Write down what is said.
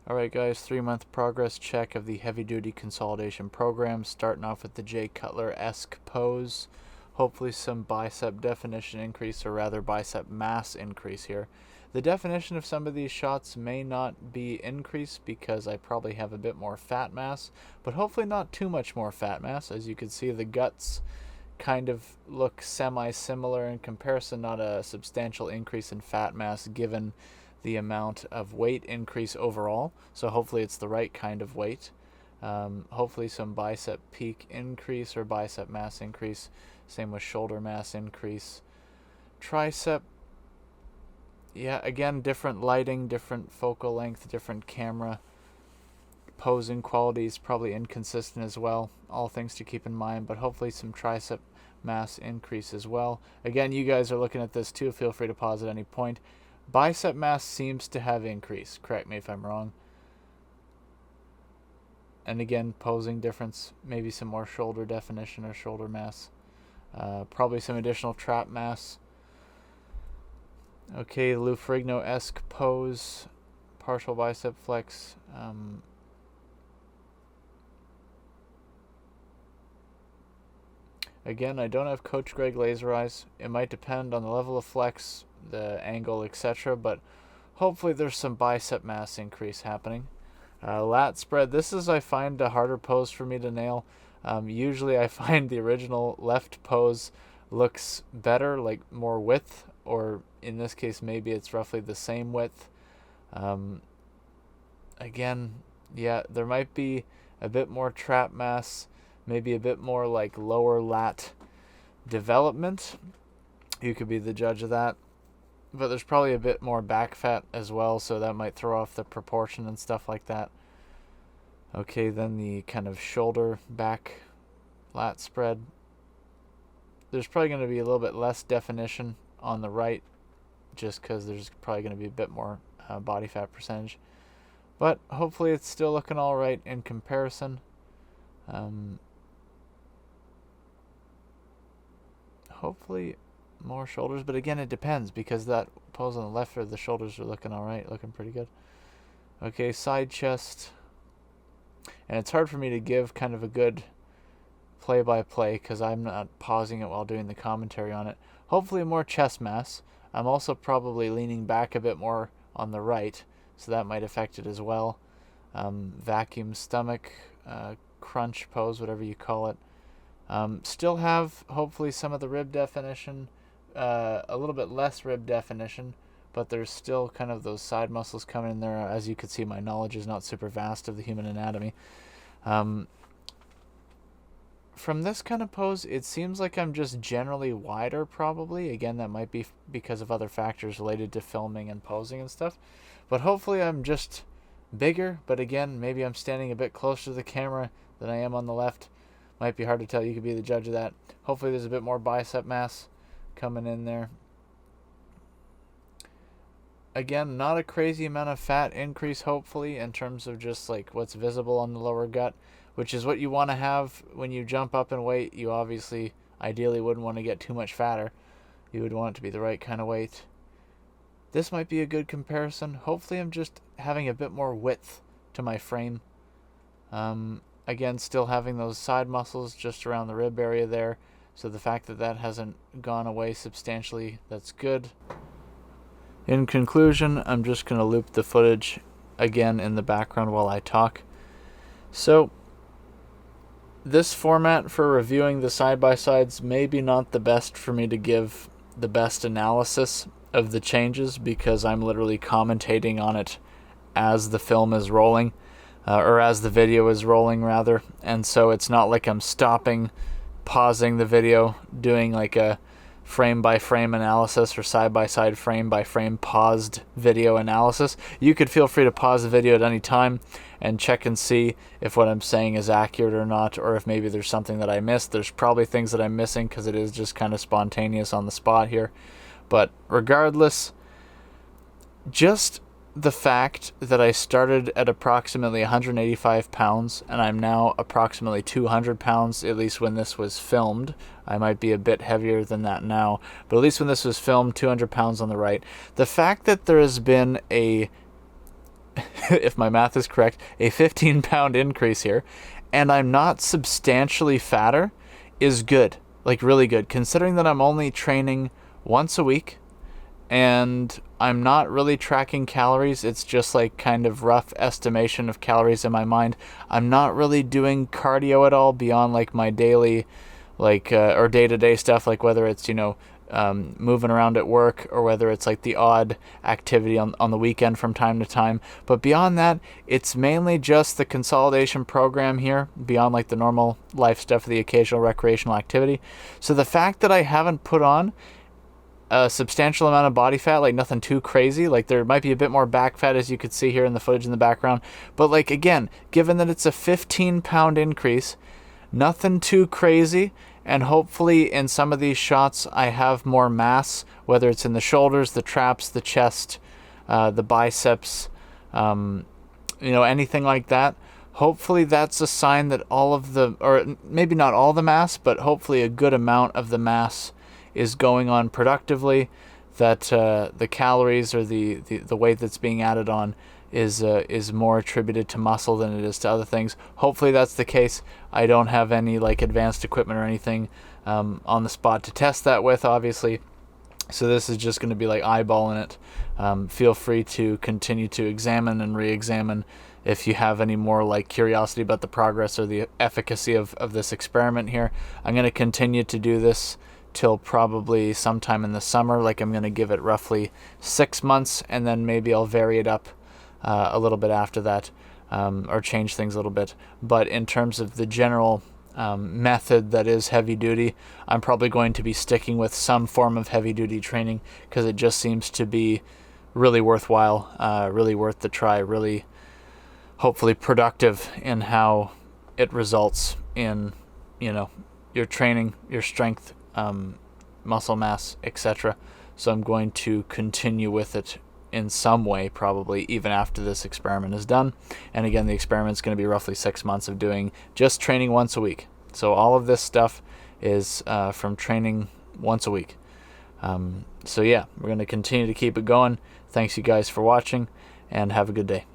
Alright guys, 3-month progress check of the heavy duty consolidation program, starting off with the Jay Cutler-esque pose. Hopefully some bicep definition increase, or rather bicep mass increase here. The definition of some of these shots may not be increased because I probably have a bit more fat mass, but hopefully not too much more fat mass. As you can see, the guts kind of look semi-similar in comparison, not a substantial increase in fat mass given the amount of weight increase overall. So hopefully it's the right kind of weight. Hopefully some bicep peak increase or bicep mass increase. Same with shoulder mass increase. Tricep, yeah, again, different lighting, different focal length, different camera. Posing quality is probably inconsistent as well. All things to keep in mind, but hopefully some tricep mass increase as well. Again, you guys are looking at this too. Feel free to pause at any point. Bicep mass seems to have increased. Correct me if I'm wrong. And again, posing difference. Maybe some more shoulder definition or shoulder mass. Probably some additional trap mass. Okay, Lou Ferrigno-esque pose. Partial bicep flex. Again, I don't have Coach Greg laser eyes. It might depend on the level of flex, the angle, etc. But hopefully there's some bicep mass increase happening. Lat spread. This is, I find, a harder pose for me to nail. Usually I find the original left pose looks better, like more width, or in this case maybe it's roughly the same width. Again, yeah, there might be a bit more trap mass, maybe a bit more like lower lat development. You could be the judge of that. But there's probably a bit more back fat as well, so that might throw off the proportion and stuff like that. Okay, then the kind of shoulder back lat spread. There's probably going to be a little bit less definition on the right, just because there's probably going to be a bit more body fat percentage. But hopefully it's still looking all right in comparison. Hopefully more shoulders, but again, it depends, because that pose on the left, or the shoulders are looking all right, looking pretty good. Okay, side chest. And it's hard for me to give kind of a good play-by-play because I'm not pausing it while doing the commentary on it. Hopefully more chest mass. I'm also probably leaning back a bit more on the right, so that might affect it as well. Vacuum stomach, crunch pose, whatever you call it. Still have hopefully some of the rib definition, a little bit less rib definition, but there's still kind of those side muscles coming in there. As you can see, my knowledge is not super vast of the human anatomy. From this kind of pose, it seems like I'm just generally wider, probably. Again, that might be because of other factors related to filming and posing and stuff. But hopefully I'm just bigger. But again, maybe I'm standing a bit closer to the camera than I am on the left. Might be hard to tell. You could be the judge of that. Hopefully there's a bit more bicep mass coming in there. Again, not a crazy amount of fat increase, hopefully, in terms of just like what's visible on the lower gut, which is what you want to have when you jump up in weight. You obviously, ideally, wouldn't want to get too much fatter. You would want it to be the right kind of weight. This might be a good comparison. Hopefully I'm just having a bit more width to my frame. Again, still having those side muscles just around the rib area there. So the fact that that hasn't gone away substantially, that's good. In conclusion, I'm just going to loop the footage again in the background while I talk. So, this format for reviewing the side-by-sides may be not the best for me to give the best analysis of the changes, because I'm literally commentating on it as the film is rolling, or as the video is rolling, rather. And so it's not like I'm stopping, pausing the video, doing like a frame-by-frame analysis or side-by-side frame-by-frame paused video analysis. You could feel free to pause the video at any time and check and see if what I'm saying is accurate or not, or if maybe there's something that I missed. There's probably things that I'm missing because it is just kind of spontaneous on the spot here. But regardless, just the fact that I started at approximately 185 pounds and I'm now approximately 200 pounds, at least when this was filmed. I might be a bit heavier than that now, but at least when this was filmed, 200 pounds on the right. The fact that there has been a if my math is correct, a 15-pound increase here, and I'm not substantially fatter, is good. Like, really good. Considering that I'm only training once a week, and I'm not really tracking calories. It's just like kind of rough estimation of calories in my mind. I'm not really doing cardio at all beyond like my daily, like, or day-to-day stuff, like whether it's, moving around at work, or whether it's like the odd activity on the weekend from time to time. But beyond that, it's mainly just the consolidation program here, beyond like the normal life stuff, the occasional recreational activity. So the fact that I haven't put on a substantial amount of body fat, like nothing too crazy, like there might be a bit more back fat, as you could see here in the footage in the background, but like, again, given that it's a 15-pound increase, nothing too crazy. And hopefully in some of these shots I have more mass, whether it's in the shoulders, the traps, the chest, the biceps, anything like that. Hopefully that's a sign that all of the, or maybe not all the mass, but hopefully a good amount of the mass is going on productively, that the calories or the weight that's being added on is more attributed to muscle than it is to other things. Hopefully that's the case. I don't have any like advanced equipment or anything on the spot to test that with, obviously. So this is just going to be like eyeballing it. Feel free to continue to examine and re-examine if you have any more like curiosity about the progress or the efficacy of this experiment here. I'm going to continue to do this till probably sometime in the summer. Like, I'm going to give it roughly 6 months, and then maybe I'll vary it up a little bit after that, or change things a little bit. But in terms of the general method that is heavy duty, I'm probably going to be sticking with some form of heavy duty training, because it just seems to be really worthwhile, really worth the try, really hopefully productive in how it results in, your training, your strength, muscle mass, etc. So I'm going to continue with it in some way, probably even after this experiment is done. And again, the experiment is going to be roughly 6 months of doing just training once a week. So all of this stuff is from training once a week. So yeah, we're going to continue to keep it going. Thanks you guys for watching, and have a good day.